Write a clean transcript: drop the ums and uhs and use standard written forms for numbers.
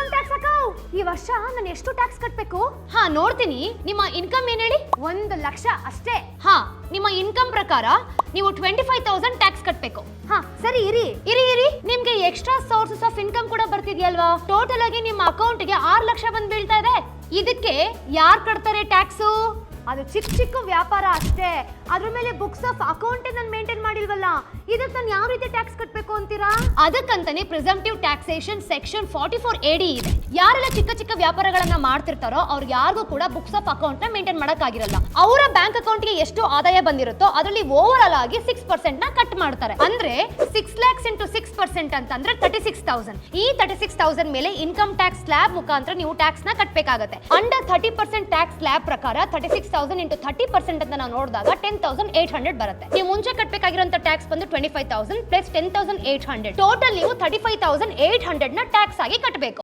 Income tax ಅಕೌ ಈ ವರ್ಷ ನಾನು ಎಷ್ಟು ಟ್ಯಾಕ್ಸ್ ಕಟ್ಟಬೇಕು? ಹಾ ನೋಡ್ತೀನಿ. ನಿಮ್ಮ ಇನ್ಕಮ್ ಏನ್ ಹೇಳಿ? 1 ಲಕ್ಷ ಅಷ್ಟೇ. ಹಾ, ನಿಮ್ಮ ಇನ್ಕಮ್ ಪ್ರಕಾರ ನೀವು 25,000 ಟ್ಯಾಕ್ಸ್ ಕಟ್ಟಬೇಕು. ಹಾ ಸರಿ, ಇರಿ. ನಿಮ್ಗೆ ಎಕ್ಸ್ಟ್ರಾ ಸೋರ್ಸಸ್ ಆಫ್ ಇನ್ಕಮ್ ಕೂಡ ಬರ್ತಿದ್ಯಲ್ವಾ? ಟೋಟಲ್ ಆಗಿ ನಿಮ್ಮ ಅಕೌಂಟ್ಗೆ 6 ಲಕ್ಷ ಬಂದ್ ಬೀಳ್ತಾ ಇದೆ. ಇದಕ್ಕೆ ಯಾರು ಕಟ್ತಾರೆ ಟ್ಯಾಕ್ಸು? ಅದು ಚಿಕ್ಕ ವ್ಯಾಪಾರ ಅಷ್ಟೇ. ಅದ್ರ ಮೇಲೆ ಬುಕ್ಸ್ ಆಫ್ ಅಕೌಂಟ್ ನಾನು ಮೇಂಟೈನ್ ಮಾಡಿಲ್ವಲ್ಲ, ಇದಕ್ಕೆ ನಾನು ಯಾವ ರೀತಿ ಟ್ಯಾಕ್ಸ್ ಕಟ್ಟಬೇಕು ಅಂತೀರಾ? ಅದಕ್ಕಂತಾನೆ ಪ್ರಿಸಂಪ್ಟಿವ್ ಟ್ಯಾಕ್ಸೇಷನ್ ಸೆಕ್ಷನ್ 44 AD ಇದೆ. ಯಾರೆಲ್ಲ ಚಿಕ್ಕ ವ್ಯಾಪಾರಗಳನ್ನ ಮಾಡ್ತಿರ್ತಾರೋ ಅವ್ರಿಗೆ ಯಾರಿಗೂ ಕೂಡ ಬುಕ್ಸ್ ಆಫ್ ಅಕೌಂಟ್ ನ ಮೇಂಟೈನ್ ಮಾಡಕ್ಕಾಗಿರಲ್ಲ. ಅವರ ಬ್ಯಾಂಕ್ ಅಕೌಂಟ್ ಗೆ ಎಷ್ಟು ಆದಾಯ ಬಂದಿರುತ್ತೋ ಅದರಲ್ಲಿ ಓವರ್ ಆಲ್ ಆಗಿ 6% ನ ಕಟ್ ಮಾಡ್ತಾರೆ. ಅಂದ್ರೆ 6 lakhs into 6% ಅಂತಂದ್ರೆ 36,000. ಈ 36,000 ಮೇಲೆ ಇನ್ಕಮ್ ಟ್ಯಾಕ್ಸ್ ಸ್ಲ್ಯಾಬ್ ಮುಖಾಂತರ ನೀವು ಟ್ಯಾಕ್ಸ್ ನ ಕಟ್ಟಬೇಕಾಗುತ್ತೆ. ಅಂಡರ್ 30% ಟ್ಯಾಕ್ಸ್ ಸ್ಲ್ಯಾಬ್ ಪ್ರಕಾರ 36,000 into 30% ಅಂತ ನಾವು ನೋಡಿದಾಗ 10,800 ಬರುತ್ತೆ. ನೀವು ಮುಂಚೆ ಕಟ್ಟಬೇಕಾಗಿರುವಂತ ಟ್ಯಾಕ್ಸ್ ಬಂದು 25,000 ಪ್ಲಸ್ 10,800. ಟೋಟಲ್ ನೀವು 35,800 ನ ಟ್ಯಾಕ್ಸ್ ಆಗಿ ಕಟ್ಟಬೇಕು.